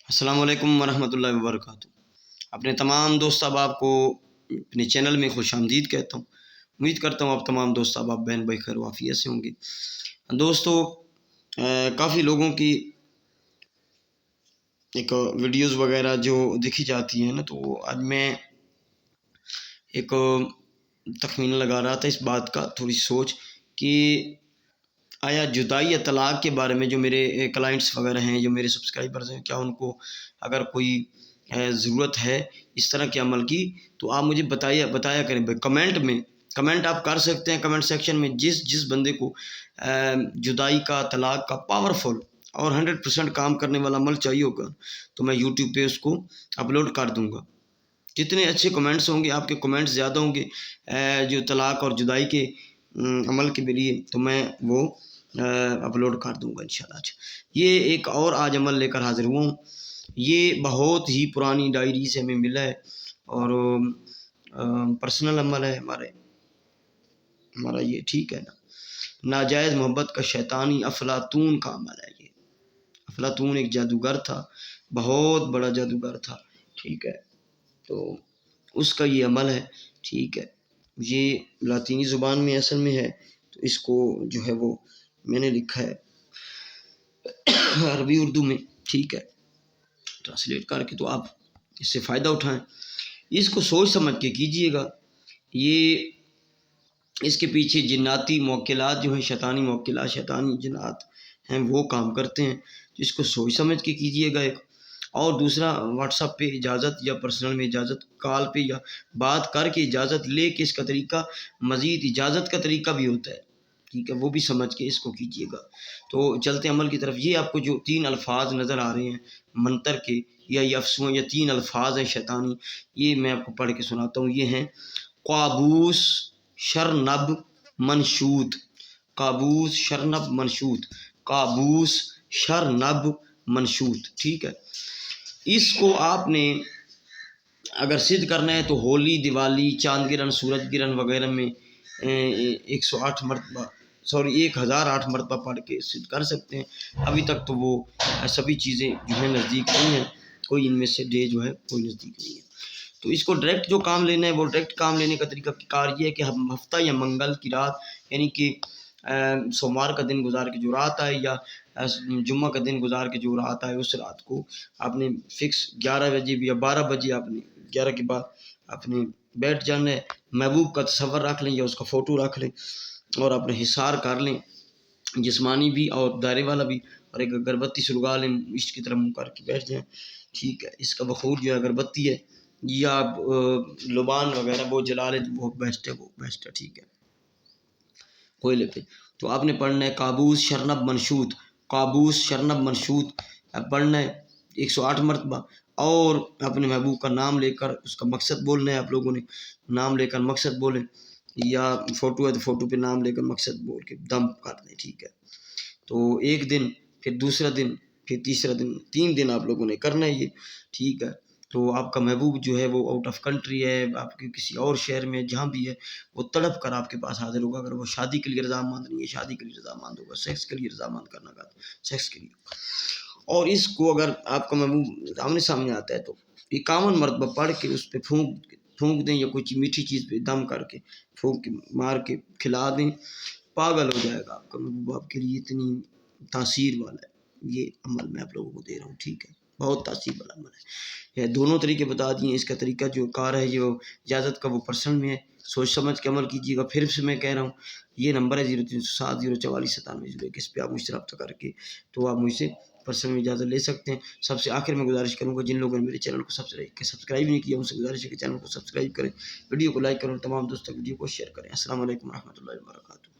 السلام علیکم ورحمۃ اللہ وبرکاتہ۔ اپنے تمام دوست احباب کو اپنے چینل میں خوش آمدید کہتا ہوں۔ امید کرتا ہوں آپ تمام دوست احباب بہن بھائی خیر و عافیت سے ہوں گے۔ دوستو، کافی لوگوں کی ایک ویڈیوز وغیرہ جو دیکھی جاتی ہیں نا، تو آج میں ایک تخمینہ لگا رہا تھا اس بات کا، تھوڑی سوچ کہ آیا جدائی یا طلاق کے بارے میں جو میرے کلائنٹس وغیرہ ہیں، جو میرے سبسکرائبرز ہیں، کیا ان کو اگر کوئی ضرورت ہے اس طرح کے عمل کی تو آپ مجھے بتایا کریں بھائی، کمنٹ آپ کر سکتے ہیں کمنٹ سیکشن میں۔ جس بندے کو جدائی کا، طلاق کا پاورفل اور 100% کام کرنے والا عمل چاہیے ہوگا تو میں یوٹیوب پہ اس کو اپلوڈ کر دوں گا۔ جتنے اچھے کمنٹس ہوں گے، آپ کے کمنٹس زیادہ ہوں گے جو طلاق اور جدائی کے عمل کے لیے، تو میں وہ اپلوڈ کر دوں گا انشاءاللہ۔ یہ ایک اور آج عمل لے کر حاضر ہوا ہوں۔ یہ بہت ہی پرانی ڈائری سے ہمیں ملا ہے اور پرسنل عمل ہے ہمارا یہ، ٹھیک ہے نا۔ ناجائز محبت کا شیطانی افلاطون کا عمل ہے یہ۔ افلاطون ایک جادوگر تھا، بہت بڑا جادوگر تھا، ٹھیک ہے، تو اس کا یہ عمل ہے، ٹھیک ہے۔ یہ لاطینی زبان میں اصل میں ہے، تو اس کو جو ہے وہ میں نے لکھا ہے عربی اردو میں، ٹھیک ہے، ٹرانسلیٹ کر کے، تو آپ اس سے فائدہ اٹھائیں۔ اس کو سوچ سمجھ کے کیجئے گا۔ یہ اس کے پیچھے جناتی موکلات جو ہیں، شیطانی موکلات، شیطانی جنات ہیں، وہ کام کرتے ہیں، تو اس کو سوچ سمجھ کے کیجئے گا ایک۔ اور دوسرا، واٹس ایپ پہ اجازت یا پرسنل میں اجازت، کال پہ یا بات کر کے اجازت لے کے اس کا طریقہ، مزید اجازت کا طریقہ بھی ہوتا ہے، ٹھیک ہے، وہ بھی سمجھ کے اس کو کیجئے گا۔ تو چلتے عمل کی طرف۔ یہ آپ کو جو 3 الفاظ نظر آ رہے ہیں منتر کے، یا یہ افسوں یا 3 الفاظ ہیں شیطانی، یہ میں آپ کو پڑھ کے سناتا ہوں۔ یہ ہیں قابوس شرنب منشود، قابوس شرنب منشود، قابوس شرنب منشود، ٹھیک ہے۔ اس کو آپ نے اگر سدھ کرنا ہے تو ہولی، دیوالی، چاند گرہن، سورج گرہن وغیرہ میں 1008 مرتبہ پڑھ کے سدھ کر سکتے ہیں۔ ابھی تک تو وہ سبھی چیزیں جو ہیں نزدیک نہیں ہیں، کوئی ان میں سے ڈے جو ہے کوئی نزدیک نہیں ہے۔ تو اس کو ڈائریکٹ جو کام لینا ہے، وہ ڈائریکٹ کام لینے کا طریقہ کار یہ ہے کہ ہم ہفتہ یا منگل کی رات، یعنی کہ سوموار کا دن گزار کے جو رات آئے، یا جمعہ کا دن گزار کے جو رات آئے، اس رات کو آپ نے فکس 11 بجے یا 12 بجے، آپ نے 11 کے بعد آپ نے بیٹھ جانا ہے، محبوب کا تصور رکھ لیں یا اس کا فوٹو رکھ لیں، اور اپنے حصار کر لیں، جسمانی بھی اور دائرے والا بھی، اور ایک اگربتی سلگا لیں، عشق کی طرف منہ کر کے بیٹھ جائیں، ٹھیک ہے۔ اس کا بخور جو ہے اگربتی ہے، یا لبان وغیرہ وہ جلا لیں، وہ بیسٹ ہے، ٹھیک ہے، کوئلے پہ۔ تو آپ نے پڑھنا ہے قابوس شرنب منشود، قابوس شرنب منشود پڑھنا ہے 108 مرتبہ، اور اپنے محبوب کا نام لے کر اس کا مقصد بولنا ہے۔ آپ لوگوں نے نام لے کر مقصد بولیں، یا فوٹو ہے تو فوٹو پہ نام لے کر مقصد بول کے دم کر دیں، ٹھیک ہے۔ تو ایک دن، پھر دوسرا دن، پھر تیسرا دن، 3 دن آپ لوگوں نے کرنا ہے یہ، ٹھیک ہے۔ تو آپ کا محبوب جو ہے وہ آؤٹ آف کنٹری ہے، آپ کے کسی اور شہر میں جہاں بھی ہے، وہ تڑپ کر آپ کے پاس حاضر ہوگا۔ اگر وہ شادی کے لیے رضامند نہیں ہے، شادی کے لیے رضامند ہوگا، سیکس کے لیے رضامند کرنا گا، سیکس کے لیے۔ اور اس کو اگر آپ کا محبوب آمنے سامنے آتا ہے تو 51 مرتبہ پڑھ کے اس پہ پھونک دیں، یا کوئی میٹھی چیز پہ دم کر کے پھونک کے مار کے کھلا دیں، پاگل ہو جائے گا آپ کا محبوب آپ کے لیے، اتنی تاثیر والا ہے یہ عمل میں آپ لوگوں کو دے رہا ہوں، ٹھیک ہے، بہت تاثیر والا عمل ہے۔ یہ دونوں طریقے بتا دیے۔ اس کا طریقہ جو کار ہے، جو اجازت کا، وہ پرسنل میں ہے، سوچ سمجھ کے عمل کیجیے گا۔ پھر سے میں کہہ رہا ہوں، یہ نمبر ہے 0307 044 9701، اس پہ آپ مجھ سے رابطہ کر کے تو آپ مجھ سے پرسنل میں اجازت لے سکتے ہیں۔ سب سے آخر میں گزارش کروں گا، جن لوگوں نے میرے چینل کو سبسکرائب نہیں کیا، ان سے گزارش ہے کہ چینل کو سبسکرائب کریں، ویڈیو کو لائک کریں، تمام دوستوں کو ویڈیو کو شیئر کریں۔ السلام علیکم ورحمۃ اللہ وبرکاتہ۔